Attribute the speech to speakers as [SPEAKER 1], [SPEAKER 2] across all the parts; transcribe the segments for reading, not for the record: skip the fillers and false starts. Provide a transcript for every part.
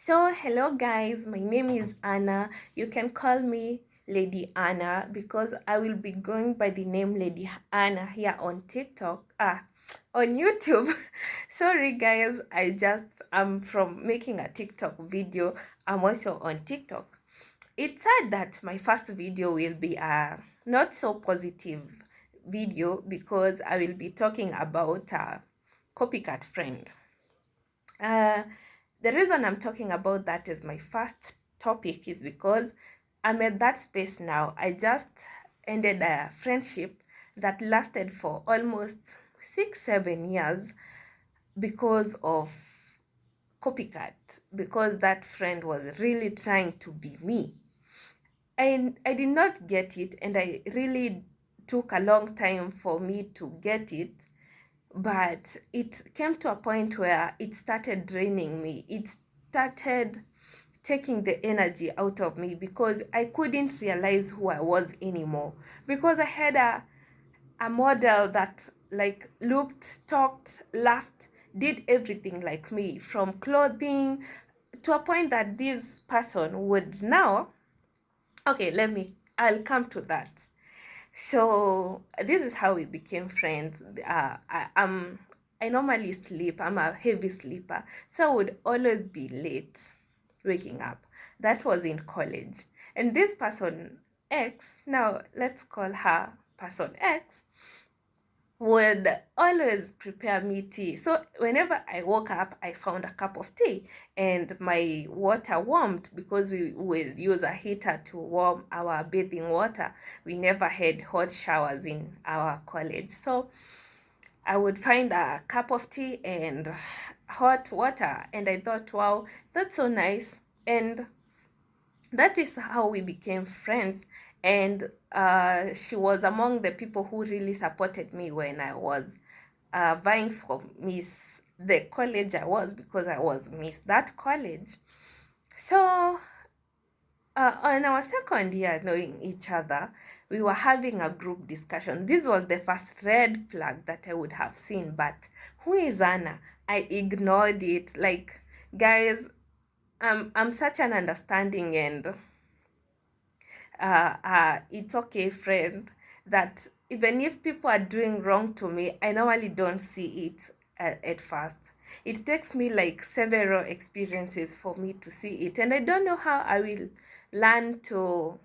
[SPEAKER 1] Hello guys, my name is Anna. You can call me Lady Anna because I will be going by the name Lady Anna here on TikTok, on YouTube. Sorry guys, I'm from making a TikTok video. I'm also on TikTok. It's sad that my first video will be a not so positive video because I will be talking about a copycat friend. Uh, the reason I'm talking about that as my first topic is because I'm at that space now. I just ended a friendship that lasted for almost 6, 7 years because of copycat, because that friend was really trying to be me. And I did not get it, and I really took a long time for me to get it, but it came to a point where it started draining me. It started taking the energy out of me because I couldn't realize who I was anymore. Because I had a model that like looked, talked, laughed, did everything like me, from clothing to a point that this person would now, okay, I'll come to that. So this is how we became friends. I normally sleep. I'm a heavy sleeper, so I would always be late waking up. That was in college, and this person X. Now let's call her person X, would always prepare me tea. So whenever I woke up, I found a cup of tea and my water warmed because we would use a heater to warm our bathing water. We never had hot showers in our college. So I would find a cup of tea and hot water, and I thought, wow, that's so nice. And that is how we became friends. And she was among the people who really supported me when I was vying for Miss the college I was, because I was Miss that college. So on our second year knowing each other, we were having a group discussion. This was the first red flag that I would have seen, but who is Anna? I ignored it. Like, guys, I'm such an understanding and it's okay friend that even if people are doing wrong to me, I normally don't see it at first. It takes me like several experiences for me to see it, and I don't know how I will learn to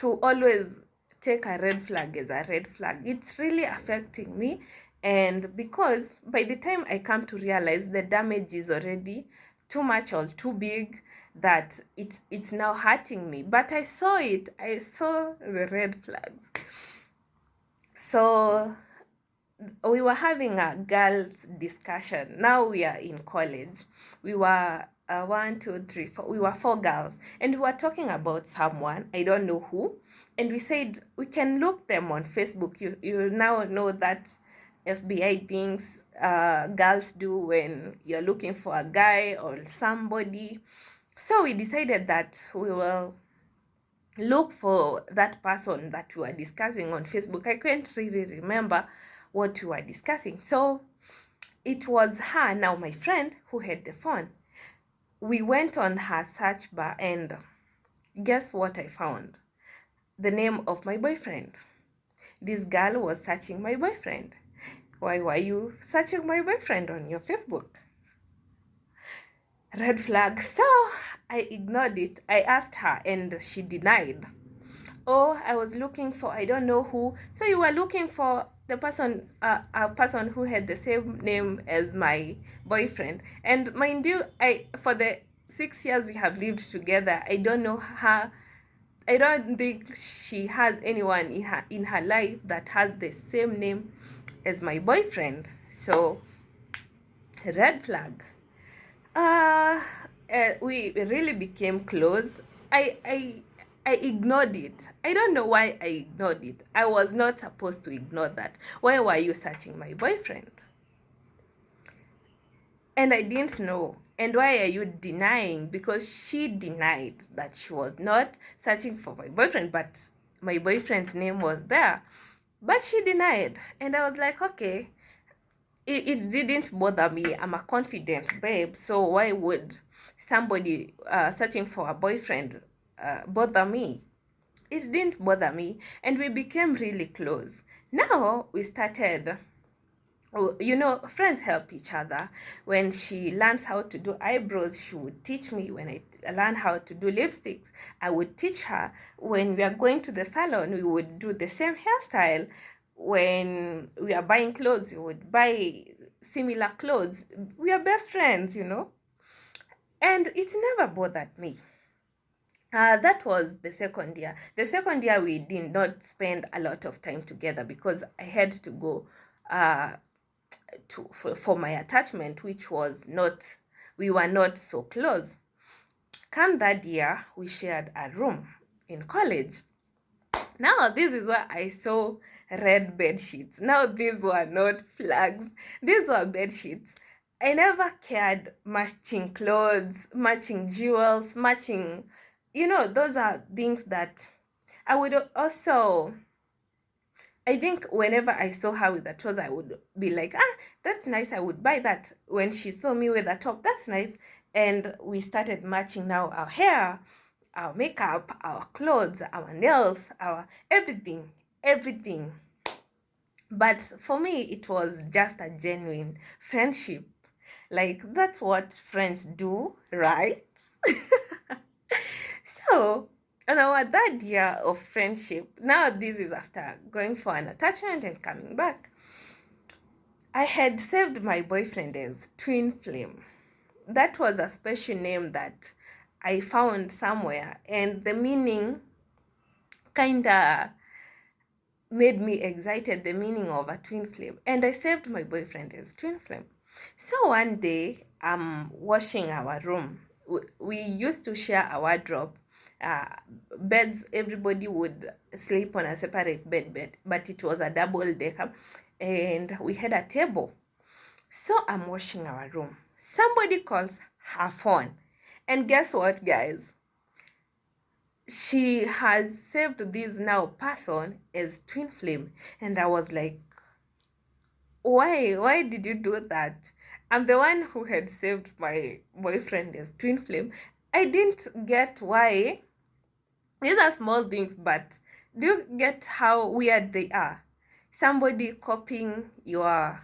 [SPEAKER 1] always take a red flag as a red flag. It's really affecting me. And because by the time I come to realize the damage is already too much or too big, that it's now hurting me. But I saw it. I saw the red flags. So we were having a girls discussion. Now we are in college. We were one, two, three, four. We were four girls, and we were talking about someone. I don't know who, and we said we can look them on Facebook. You now know that FBI things girls do when you're looking for a guy or somebody. So we decided that we will look for that person that we were discussing on Facebook. I can't really remember what we were discussing. So it was her, now my friend, who had the phone. We went on her search bar, and guess what I found? The name of my boyfriend. This girl was searching my boyfriend. Why were you searching my boyfriend on your Facebook? Red flag. So I ignored it. I asked her and she denied. Oh, I was looking for I don't know who. So you were looking for the person, a person who had the same name as my boyfriend. And mind you, I for the 6 years we have lived together, I don't know her. I don't think she has anyone in her life that has the same name as my boyfriend. So red flag. Uh, we really became close. I ignored it. I don't know why I ignored it. I was not supposed to ignore that. Why were you searching my boyfriend? And I didn't know. And why are you denying? Because she denied that she was not searching for my boyfriend, but my boyfriend's name was there. But she denied. And I was like, okay, it didn't bother me. I'm a confident babe, so why would somebody searching for a boyfriend bother me? It didn't bother me, and we became really close. Now we started, oh, friends help each other. When she learns how to do eyebrows, she would teach me. When I learn how to do lipsticks, I would teach her. When we are going to the salon, we would do the same hairstyle. When we are buying clothes, we would buy similar clothes. We are best friends. And it never bothered me. That was the second year. The second year, we did not spend a lot of time together because I had to go uh, for my attachment, which was not, we were not so close. Come that year, we shared a room in college. Now, this is where I saw red bed sheets. Now, these were not flags, these were bed sheets. I never cared matching clothes, matching jewels, matching, those are things that I would also, I think whenever I saw her with a trouser, I would be like, that's nice, I would buy that. When she saw me with a top, that's nice. And we started matching now our hair, our makeup, our clothes, our nails, our everything, everything. But for me, it was just a genuine friendship. Like, that's what friends do, right? So, on our third year of friendship, now this is after going for an attachment and coming back, I had saved my boyfriend as Twin Flame. That was a special name that I found somewhere, and the meaning kinda made me excited, the meaning of a twin flame. And I saved my boyfriend as Twin Flame. So one day, I'm washing our room. We used to share a wardrobe. Uh, Beds, everybody would sleep on a separate bed, but it was a double decker, and we had a table. So I'm washing our room. Somebody calls her phone. And guess what, guys? She has saved this now person as Twin Flame. And I was like, why? Why did you do that? I'm the one who had saved my boyfriend as Twin Flame. I didn't get why. These are small things, but do you get how weird they are? Somebody copying the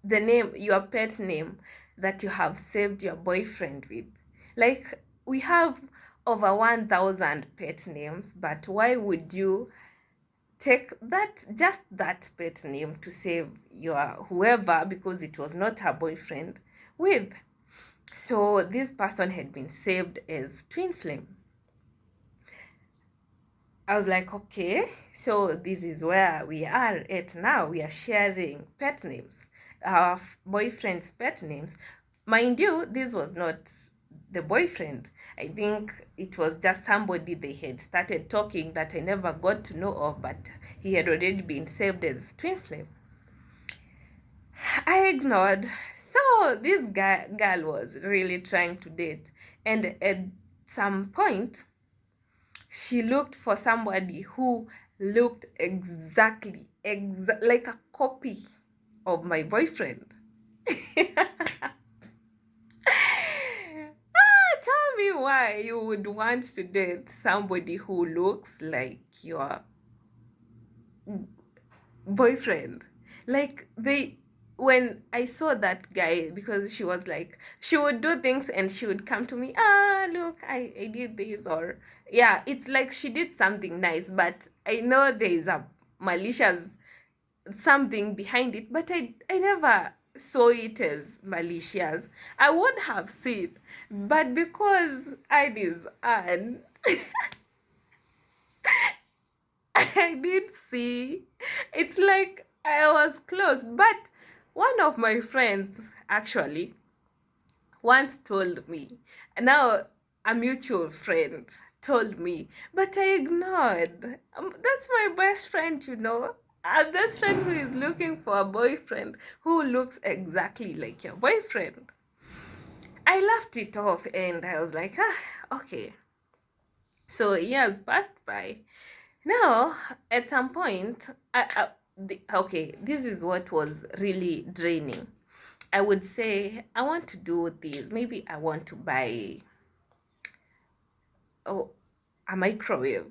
[SPEAKER 1] name, your pet name that you have saved your boyfriend with. Like, we have over 1,000 pet names, but why would you take just that pet name to save your whoever, because it was not her boyfriend, with? So this person had been saved as Twin Flame. I was like, okay, so this is where we are at now. We are sharing pet names, our boyfriend's pet names. Mind you, this was not the boyfriend. I think it was just somebody they had started talking that I never got to know of, but he had already been saved as Twin Flame. I ignored. So this girl was really trying to date, and at some point, she looked for somebody who looked exactly like a copy of my boyfriend. Tell me why you would want to date somebody who looks like your boyfriend. Like, when I saw that guy, because she was like, she would do things and she would come to me, look, I did this, or yeah, it's like she did something nice, but I know there is a malicious something behind it, but I never saw it as malicious. I would have seen it, but because I is Anne, I did see. It's like I was close, but one of my friends actually once told me. Now, a mutual friend told me, but I ignored. That's my best friend. A best friend who is looking for a boyfriend who looks exactly like your boyfriend. I laughed it off and I was like, okay. So years passed by. Now, at some point, okay, this is what was really draining. I would say, I want to do this. Maybe I want to buy, oh, a microwave.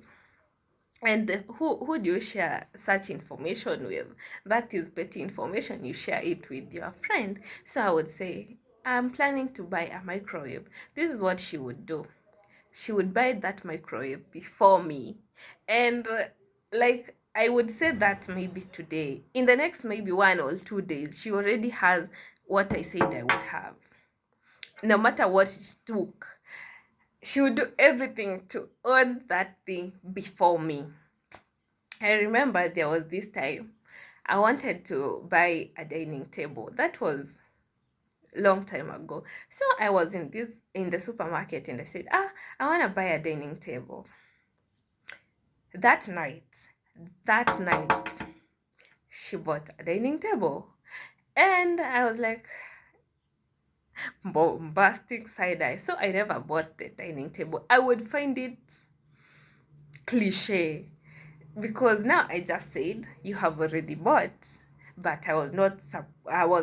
[SPEAKER 1] And who do you share such information with? That is petty information. You share it with your friend. So I would say, I'm planning to buy a microwave. This is what she would do. She would buy that microwave before me. And like, I would say that maybe today. In the next maybe 1 or 2 days, she already has what I said I would have. No matter what it took, she would do everything to own that thing before me. I remember there was this time I wanted to buy a dining table. That was long time ago. So I was in the supermarket and I said, I want to buy a dining table. That night, that night, she bought a dining table. And I was like, bombastic side eye. So I never bought the dining table. I would find it cliche because now I just said you have already bought, but I was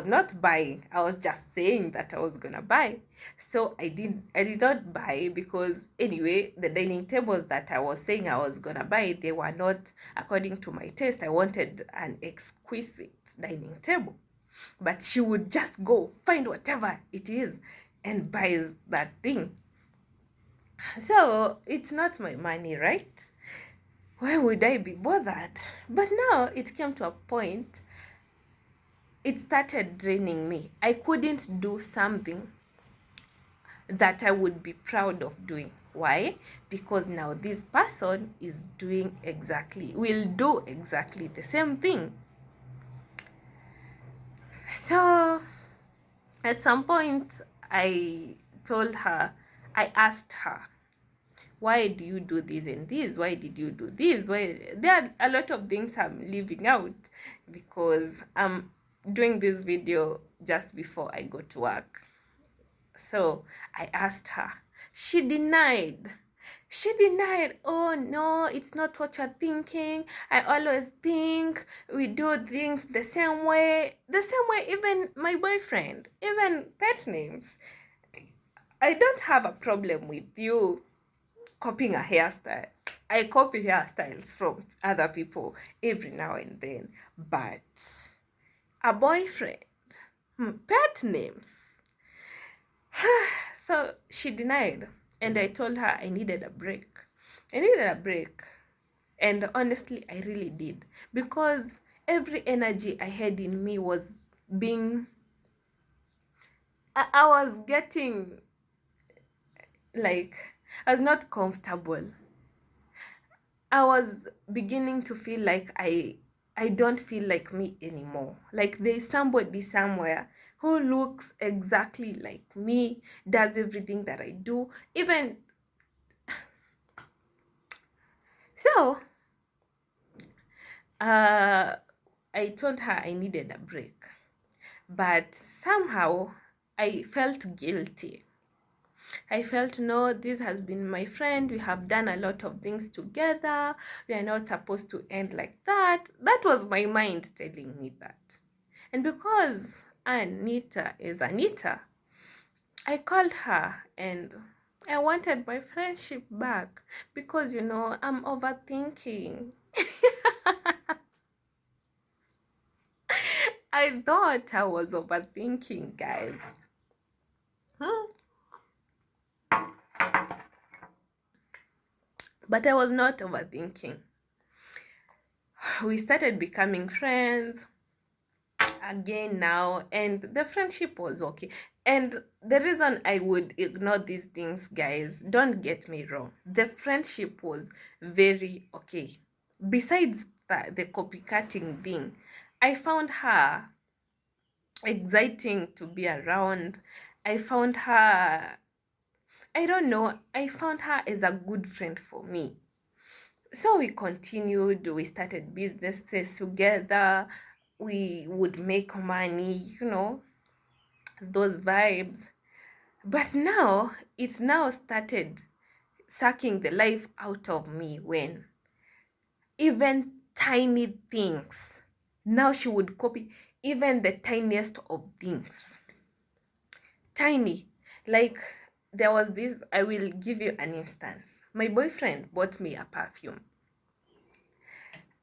[SPEAKER 1] not buying. I was just saying that I was gonna buy. So I did not buy because anyway the dining tables that I was saying I was gonna buy, they were not according to my taste. I wanted an exquisite dining table, but she would just go find whatever it is and buys that thing. So it's not my money, right? Why would I be bothered? But now it came to a point, it started draining me. I couldn't do something that I would be proud of doing. Why? Because now this person is will do exactly the same thing. So at some point, I asked her, why do you do this and this? Why did you do this? Why there are a lot of things I'm leaving out because I'm doing this video just before I go to work. So I asked her. She denied. She denied, oh no, it's not what you're thinking. I always think we do things the same way. The same way, even my boyfriend, even pet names. I don't have a problem with you copying a hairstyle. I copy hairstyles from other people every now and then. But a boyfriend, pet names. So she denied. And I told her I needed a break. I needed a break. And honestly, I really did. Because every energy I had in me was being. I was getting like. I was not comfortable. I was beginning to feel like I don't feel like me anymore. Like there's somebody somewhere who looks exactly like me, does everything that I do. Even so, uh I told her I needed a break. But somehow I felt guilty. I felt, no, this has been my friend. We have done a lot of things together. We are not supposed to end like that. That was my mind telling me that. And because Anita is Anita, I called her and I wanted my friendship back because, I'm overthinking. I thought I was overthinking, guys. But I was not overthinking. We started becoming friends again now, and the friendship was okay. And the reason I would ignore these things, guys, don't get me wrong, the friendship was very okay. Besides the copycatting thing, I found her exciting to be around. I found her, I don't know, I found her as a good friend for me. So we continued, we started businesses together, we would make money, those vibes. But now, it's now started sucking the life out of me when even tiny things. Now she would copy even the tiniest of things. Tiny. Like, there was this, I will give you an instance. My boyfriend bought me a perfume.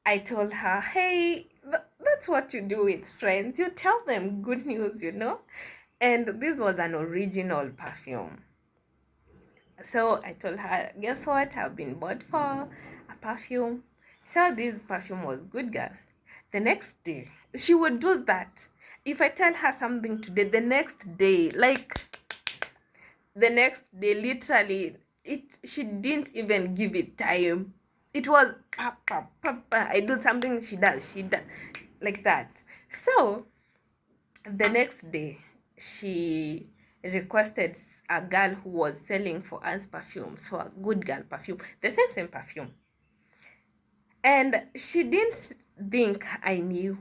[SPEAKER 1] I told her, hey, that's what you do with friends. You tell them good news, you know? And this was an original perfume. So I told her, guess what? I've been bought for a perfume. So this perfume was good, girl. The next day, she would do that. If I tell her something today, the next day, like the next day, literally, she didn't even give it time. It was papa, papa. I do something, she does, like that. So the next day, she requested a girl who was selling for us perfumes, for a good girl perfume, the same perfume. And she didn't think I knew.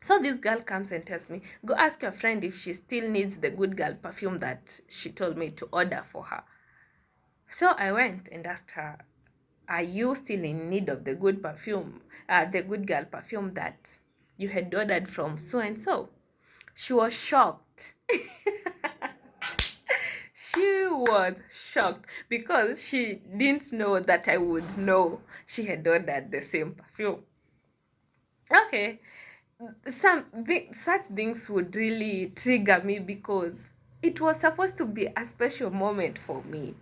[SPEAKER 1] So this girl comes and tells me, go ask your friend if she still needs the good girl perfume that she told me to order for her. So I went and asked her, are you still in need of the good perfume, the good girl perfume that you had ordered from so and so? She was shocked. She was shocked because she didn't know that I would know she had ordered the same perfume. Okay, such things would really trigger me because it was supposed to be a special moment for me.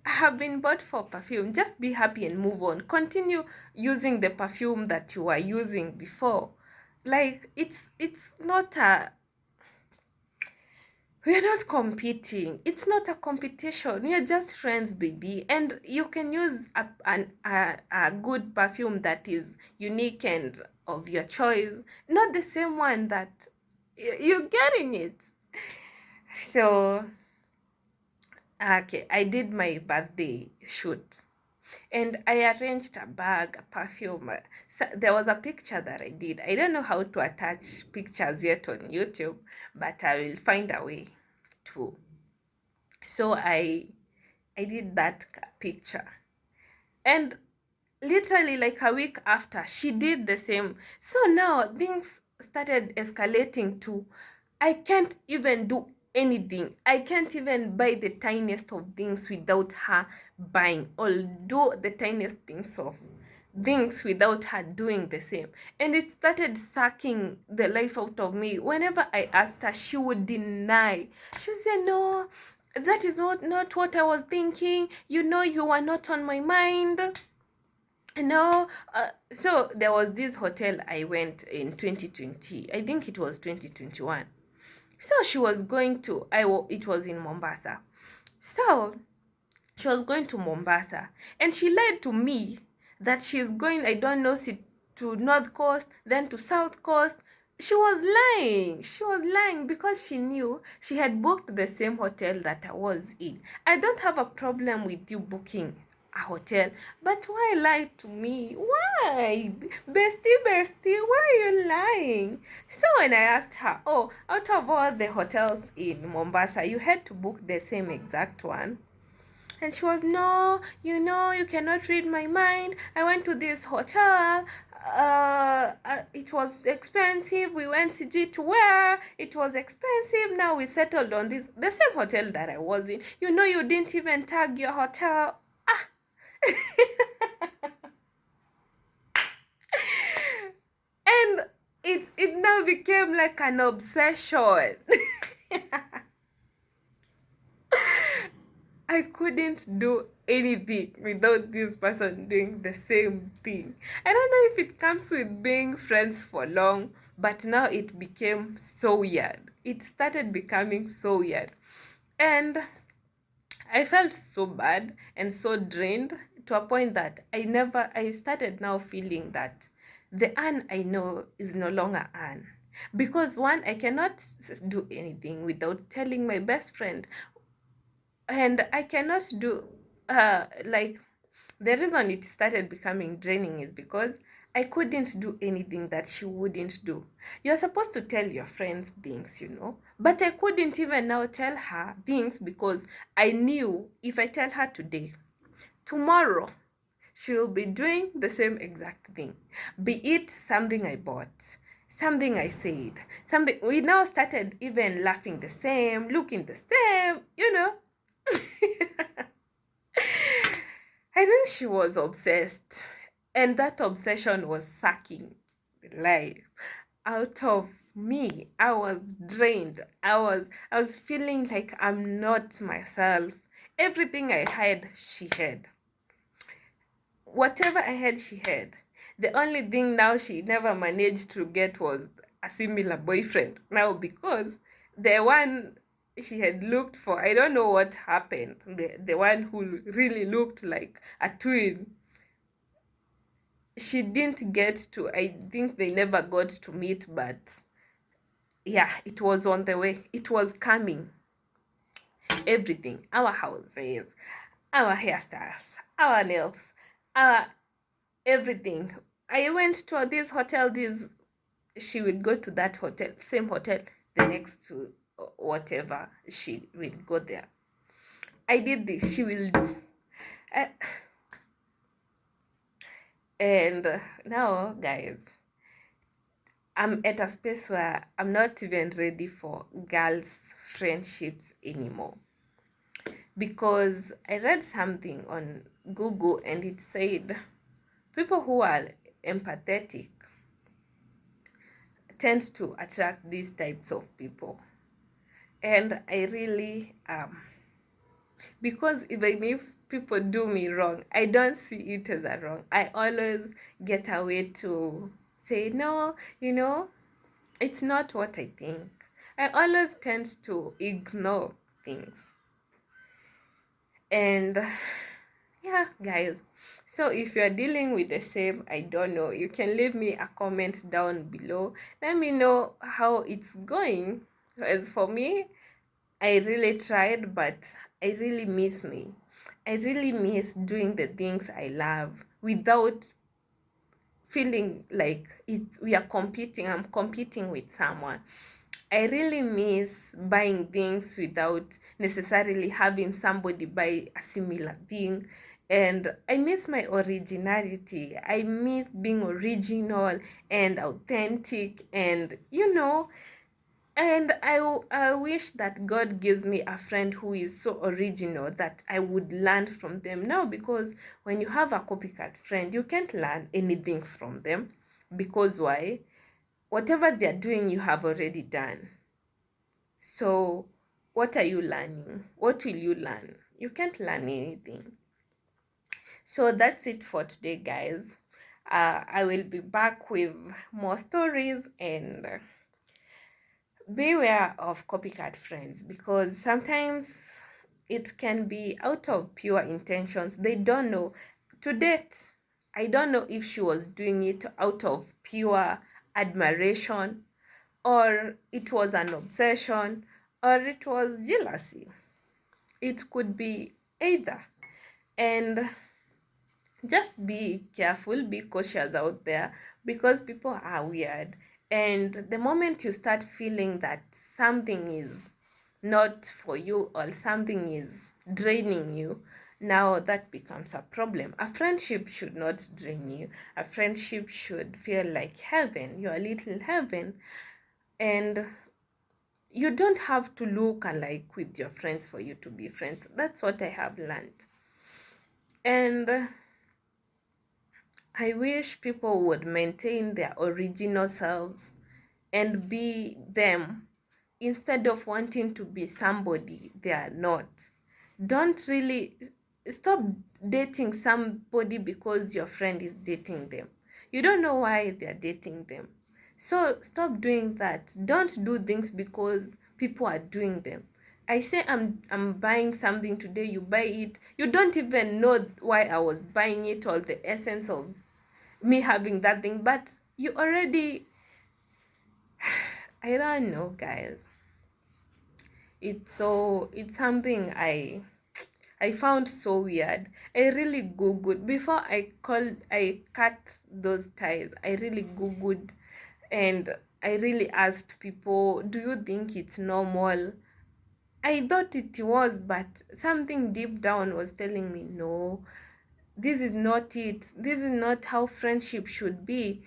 [SPEAKER 1] I have been bought for perfume. Just be happy and move on. Continue using the perfume that you were using before. Like, it's not a, we're not competing. It's not a competition. We are just friends, baby. And you can use a good perfume that is unique and of your choice, not the same one that you're getting it. So, okay, I did my birthday shoot and I arranged a bag, a perfume. So there was a picture that I did. I don't know how to attach pictures yet on YouTube, but I will find a way to. So I did that picture. And literally like a week after, she did the same. So now things started escalating to, I can't even do anything. I can't even buy the tiniest of things without her buying, or do the tiniest things without her doing the same. And it started sucking the life out of me. Whenever I asked her, she would deny. She would say, no, that is not what I was thinking. You know, you were not on my mind. No, so there was this hotel I went in 2020. I think it was 2021. So she was going to, it was in Mombasa. So she was going to Mombasa and she lied to me that she's going, I don't know, to North Coast, then to South Coast. She was lying. She was lying because she knew she had booked the same hotel that I was in. I don't have a problem with you booking a hotel, but why lie to me? Why? Bestie, why are you lying? So when I asked her, oh, out of all the hotels in Mombasa, you had to book the same exact one? And she was, no, you know, you cannot read my mind. I went to this hotel. It was expensive. We went to where it was expensive. Now we settled on this, the same hotel that I was in. You know, you didn't even tag your hotel. Ah. And it now became like an obsession. I couldn't do anything without this person doing the same thing. I don't know if it comes with being friends for long, but now it became so weird. It started becoming so weird. And I felt so bad and so drained to a point that I started now feeling that the Anne I know is no longer Anne. Because one, I cannot do anything without telling my best friend, and I cannot do like, the reason it started becoming draining is because I couldn't do anything that she wouldn't do. You're supposed to tell your friends things, you know, but I couldn't even now tell her things because I knew if I tell her today, tomorrow she will be doing the same exact thing. Be it something I bought, something I said, something we now started even laughing the same, looking the same, you know. I think she was obsessed, and that obsession was sucking life out of me. I was drained. I was feeling like I'm not myself. Everything I had, she had. Whatever I had, she had. The only thing now she never managed to get was a similar boyfriend. Now, because the one she had looked for, I don't know what happened. The one who really looked like a twin, she didn't get to, I think they never got to meet, but yeah, it was on the way. It was coming. Everything. Our houses, our hairstyles, our nails, our everything. I went to this hotel, this she will go to that hotel, same hotel, the next to whatever, she will go there. I did this, she will do. Uh, and now, guys, I'm at a space where I'm not even ready for girls' friendships anymore. Because I read something on Google and it said people who are empathetic tend to attract these types of people. And I really because even if people do me wrong, I don't see it as a wrong. I always get a way to say, no, it's not what I think. I always tend to ignore things. And yeah, guys. So if you're dealing with the same, I don't know, you can leave me a comment down below. Let me know how it's going. As for me, I really tried, but I really miss me. I really miss doing the things I love without feeling like we are competing. I'm competing with someone. I really miss buying things without necessarily having somebody buy a similar thing. And I miss my originality. I miss being original and authentic, and and I wish that God gives me a friend who is so original that I would learn from them now, because when you have a copycat friend, you can't learn anything from them. Because why? Whatever they're doing, you have already done. So, what are you learning? What will you learn? You can't learn anything. So, that's it for today, guys. I will be back with more stories, and beware of copycat friends, because sometimes it can be out of pure intentions. They don't know. To date, I don't know if she was doing it out of pure admiration, or it was an obsession, or it was jealousy. It could be either. And just be careful, be cautious out there, because people are weird. And the moment you start feeling that something is not for you, or something is draining you, now that becomes a problem. A friendship should not drain you. A friendship should feel like heaven, your little heaven. And you don't have to look alike with your friends for you to be friends. That's what I have learned. And I wish people would maintain their original selves and be them, instead of wanting to be somebody they are not. Don't really stop dating somebody because your friend is dating them. You don't know why they're dating them. So stop doing that. Don't do things because people are doing them. I say I'm buying something today, you buy it. You don't even know why I was buying it or the essence of me having that thing, but you already I don't know, guys. It's something I found so weird. I really googled before I cut those ties. I really googled, and I really asked people, do you think it's normal? I thought it was, but something deep down was telling me no. This is not it. This is not how friendship should be.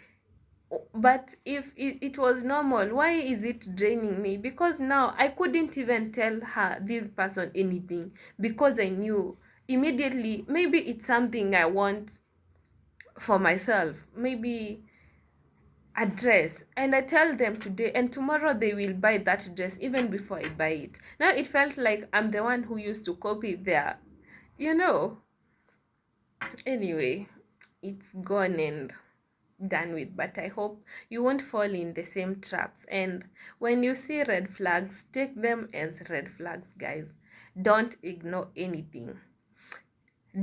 [SPEAKER 1] But if it was normal, why is it draining me? Because now I couldn't even tell her, this person, anything, because I knew immediately maybe it's something I want for myself, maybe a dress, and I tell them today and tomorrow they will buy that dress even before I buy it. Now it felt like I'm the one who used to copy their, you know. Anyway, it's gone and done with, but I hope you won't fall in the same traps. And when you see red flags, take them as red flags, guys. Don't ignore anything.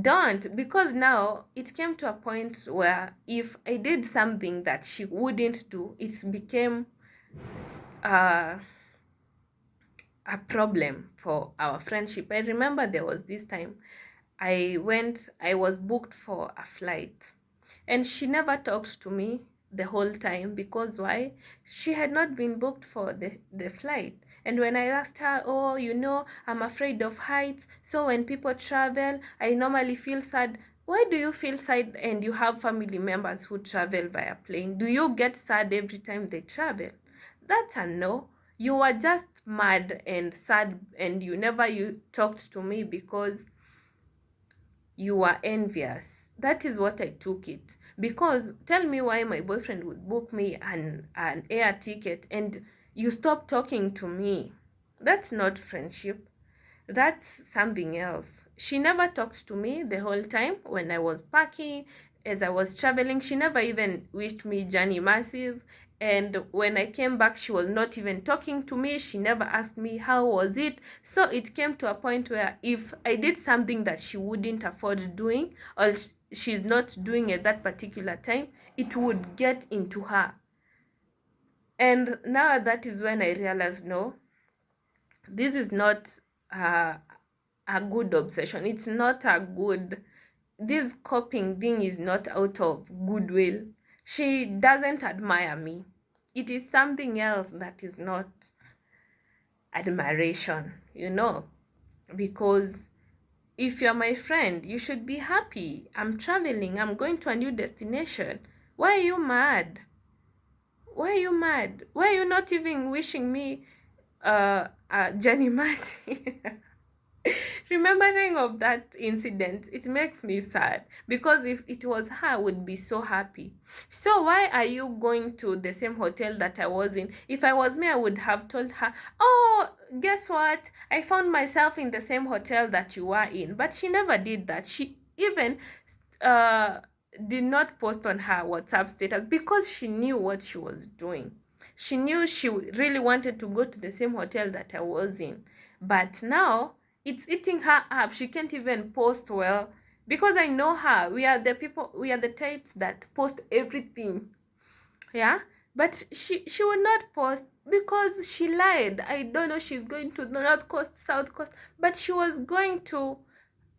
[SPEAKER 1] Don't, because now it came to a point where if I did something that she wouldn't do, it became uh, a problem for our friendship. I remember there was this time I was booked for a flight, and she never talked to me the whole time. Because why? She had not been booked for the flight. And when I asked her, oh, I'm afraid of heights, so when people travel, I normally feel sad. Why do you feel sad and you have family members who travel via plane? Do you get sad every time they travel? That's a no. You were just mad and sad, and you talked to me because you were envious. That is what I took it. Because tell me why my boyfriend would book me an air ticket and you stop talking to me. That's not friendship. That's something else. She never talked to me the whole time when I was packing, as I was traveling. She never even wished me journey mercies. And when I came back, she was not even talking to me. She never asked me how was it. So it came to a point where if I did something that she wouldn't afford doing, or she's not doing at that particular time, it would get into her. And now that is when I realized, no, this is not a good obsession. It's not a good, this copying thing is not out of goodwill. She doesn't admire me. It is something else that is not admiration, because if you're my friend, you should be happy. I'm traveling, I'm going to a new destination. Why are you mad? Why are you mad? Why are you not even wishing me Jenny Mercy? Remembering of that incident, it makes me sad, because if it was her, I would be so happy. So why are you going to the same hotel that I was in? If I was me, I would have told her, oh, guess what, I found myself in the same hotel that you were in. But she never did that. She even uh did not post on her WhatsApp status, because she knew what she was doing. She knew she really wanted to go to the same hotel that I was in. But now it's eating her up. She can't even post well, because I know her. We are the types that post everything. Yeah? But she would not post because she lied. I don't know, she's going to the North Coast, South Coast, but she was going to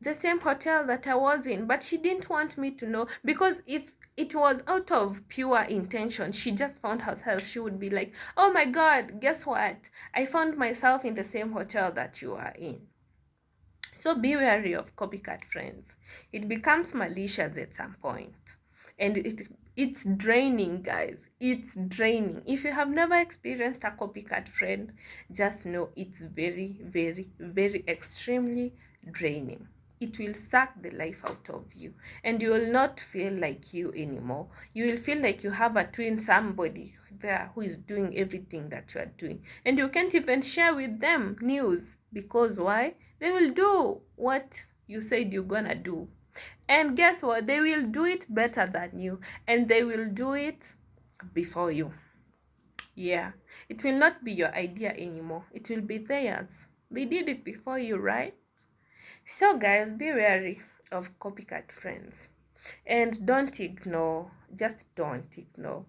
[SPEAKER 1] the same hotel that I was in, but she didn't want me to know, because if it was out of pure intention, she just found herself, she would be like, oh my God, guess what? I found myself in the same hotel that you are in. So be wary of copycat friends. It becomes malicious at some point. And it's draining, guys. It's draining. If you have never experienced a copycat friend, just know it's very, very, very extremely draining. It will suck the life out of you, and you will not feel like you anymore. You will feel like you have a twin, somebody there who is doing everything that you are doing, and you can't even share with them news. Because why? They will do what you said you're gonna do, and guess what? They will do it better than you, and they will do it before you. Yeah, it will not be your idea anymore, it will be theirs. They did it before you, right? So guys, be wary of copycat friends, and don't ignore. Just don't ignore.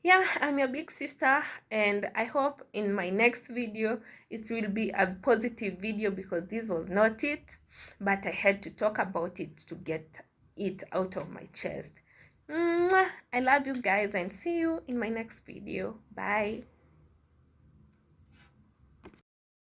[SPEAKER 1] Yeah, I'm your big sister, and I hope in my next video it will be a positive video, because this was not it, but I had to talk about it to get it out of my chest. Mwah! I love you guys, and see you in my next video. Bye.